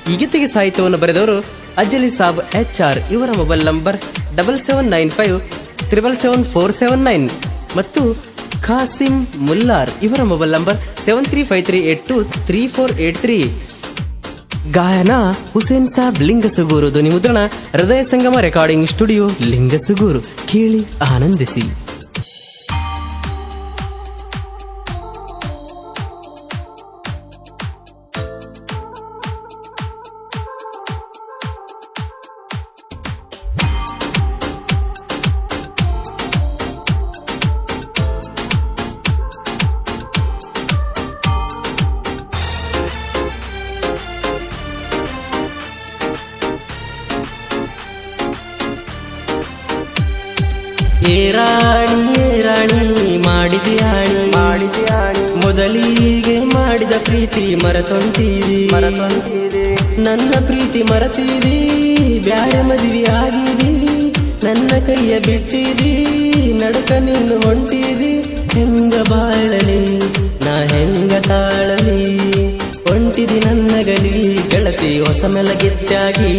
ಈ ಗೀತೆಗೆ ಸಾಹಿತ್ಯವನ್ನು ಬರೆದವರು ಅಜಲಿ ಸಾಬ್ HR. ಇವರ ಮೊಬೈಲ್ ನಂಬರ್ 7795777479 ಮತ್ತು ಖಾಸಿಂ ಮುಲ್ಲಾರ್ ಇವರ ಮೊಬೈಲ್ ನಂಬರ್ 7353823483. ಗಾಯನ ಹುಸೇನ್ ಸಾಬ್ ಲಿಂಗಸಗೂರು. ಧ್ವನಿ ಮುದ್ರಣ ಹೃದಯ ಸಂಗಮ ರೆಕಾರ್ಡಿಂಗ್ ಸ್ಟುಡಿಯೋ ಲಿಂಗಸಗೂರು. ಕೇಳಿ ಆನಂದಿಸಿ. ಏ ರಾಣಿ ಮಾಡಿದ್ಯಾಣಿ ಮೊದಲಿಗೆ ಮಾಡಿದ ಪ್ರೀತಿ ಮರೆತೊಂತೀರಿ. ನನ್ನ ಪ್ರೀತಿ ಮರೆತೀರಿ, ಬ್ಯಾರೆ ಮದುವೆ ಆಗಿರಿ, ನನ್ನ ಕೈಯ ಬಿಟ್ಟಿರಿ, ನಡಕ ನಿನ್ನು ಹೊಂಟಿರಿ. ಹೆಂಗ ಬಾಳಲಿ ನಾ ಹೆಂಗ ತಾಳಲಿ, ಹೊಂಟಿದಿ ನನ್ನಗಲಿ ಗೆಳತಿ ಹೊಸ ಮೆಲಗಿತ್ತಾಗಿ.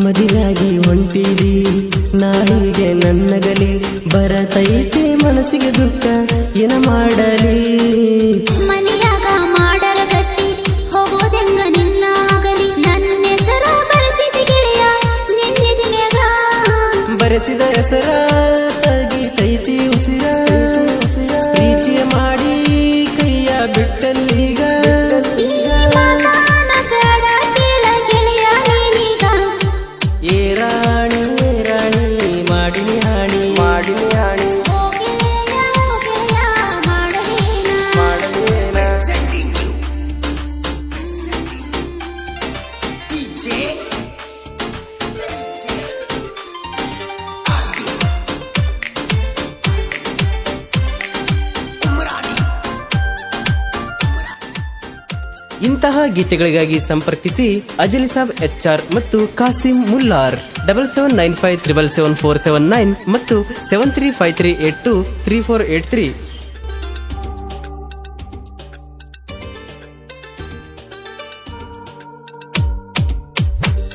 ಮದಿಯಾಗಿ ಹೊಂಟಿದಿ ನಾಳಿಗೆ ನನ್ನಗಲಿ, ಬರತೈತೆ ಮನಸ್ಸಿಗೆ ದುಃಖ ಏನ ಮಾಡಲಿ. ಮನೆಯಾಗ ಮಾಡರ ಗಟ್ಟಿ ಹೋಗೋದೆಂಗ ನಿನ್ನಾಗಲಿ, ನನ್ನ ಹೆಸರ ಬರೆಸಿದ ಗೆಳೆಯ ನಿನ್ನೆದಿನ್ಯಾಗ, ಬರೆಸಿದ ಹೆಸರ ತಗಿತೈತಿ ಉಸಿರ, ಪ್ರೀತಿಯ ಮಾಡಿ ಕೈಯ ಬಿಟ್ಟಲ್ಲೀಗ. ಏ ರಾಣಿ ಮಾಡಿನಿ ಹಾಣಿ ಇಂತಹ ಗೀತೆಗಳಿಗಾಗಿ ಸಂಪರ್ಕಿಸಿ ಅಜಲಿ ಸಾಬ್ HR ಮತ್ತು ಖಾಸಿಂ ಮುಲ್ಲಾರ್ 7795777479 ಮತ್ತು 7353823483.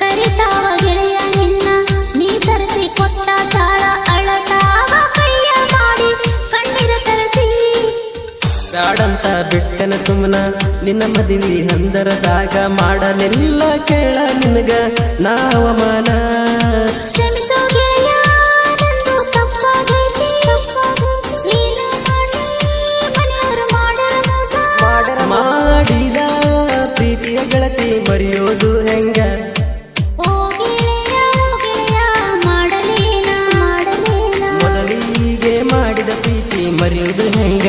ಕರಿತಾವ ಗೆಳೆಯ ನಿನ್ನ ನೀ ತರಿಸಿ ಕೊಟ್ಟ ತಾಳ, ಅಳತಾವ ಕೈಯ ಮಾಡಿ ಕಣ್ಣೀರ ತರಿಸಿ. ಬ್ಯಾಡಂತ ಬಿಟ್ಟನ ಸುಮ್ಮನ ನಿನ್ನ ಮದುವೆ ಹಂದರದಾಗ, ಮಾಡಲೆಲ್ಲ ಕೇಳ ನಿನಗ ನಾವಮಾನ. ಕ್ಷಮಿಸೋ ಗೆಳೆಯ ನಂದು ತಪ್ಪಾಗೈತಿ, ನೀನು ಮಾಡಿ ಮನೆಯವರು ಮಾಡರ ಮೋಸ. ಮಾಡಿದ ಪ್ರೀತಿಯ ಗೆಳತಿ ಮರೆಯೋದು ಹೆಂಗ? ಓ ಗೆಳೆಯ ಮಾಡಲೇನ ಮೊದಲಿಗೆ ಮಾಡಿದ ಪ್ರೀತಿ ಮರೆಯೋದು ಹೆಂಗ?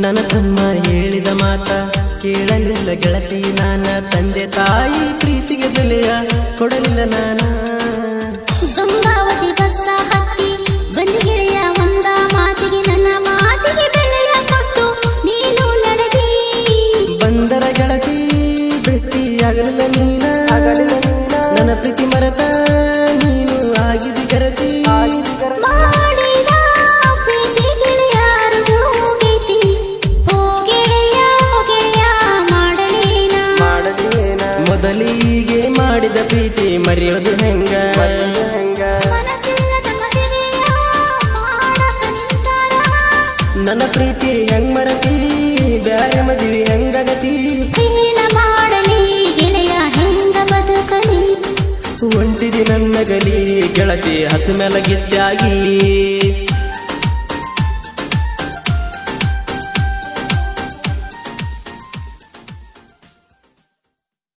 ನನ್ನ ತಮ್ಮ ಹೇಳಿದ ಮಾತ ಕೇಳಲಿಲ್ಲ ಗೆಳತಿ ನಾನ, ತಂದೆ ತಾಯಿ ಪ್ರೀತಿಗೆ ಬೆಲೆಯ ಕೊಡಲಿಲ್ಲ ನಾನ. ಗಂಗಾವತಿ ಬಸ್ಸ ಹತ್ತಿ ಬಂದಿ ಗೆಳೆಯ ಒಂದ ಮಾತಿಗೆ, ನನ್ನ ಮಾತಿಗೆ ಬೆಲೆಯ ಕೊಟ್ಟು ನೀನು ನಡೆದಿ. ಬಂದರ ಗೆಳತಿ ಭೇಟಿಯಾಗಲಿಲ್ಲ ನೀನ, ನನ್ನ ಪ್ರೀತಿ ಮರೆತ ನೀನು ಆಗಿದಿ ಗರತಿ. ಮಾಡಿದ ಪ್ರೀತಿ ಗೆಳೆಯರದು ಹೋಗೈತಿ, ಓ ಗೆಳೆಯ ಮಾಡಲೇನ. ಮೊದಲಿಗೆ ಮಾಡಿದ ಪ್ರೀತಿ ಮರೆಯೋದು ಹೆಂಗ ಮನಸ್ಸಿಲ್ಲದ ಮದುವೆಯ ಮಾಡಕ ನಿಂತಾರ ನನ್ನ ಪ್ರೀತಿ ಹೆಂಗ್ ಮರತಿ ಬ್ಯಾರೆ ಮದುವೆ ಹೆಂಗಗತಿ ಏನ ಮಾಡಲಿ ಗೆಳೆಯ ಹೆಂಗ ಬದುಕಲಿ ಒಂಟಿದಿ ನನ್ನ ಗಲಿ ಗೆಳತಿ ಹಸು ಮೆಲಗಿತ್ತಾಗಿ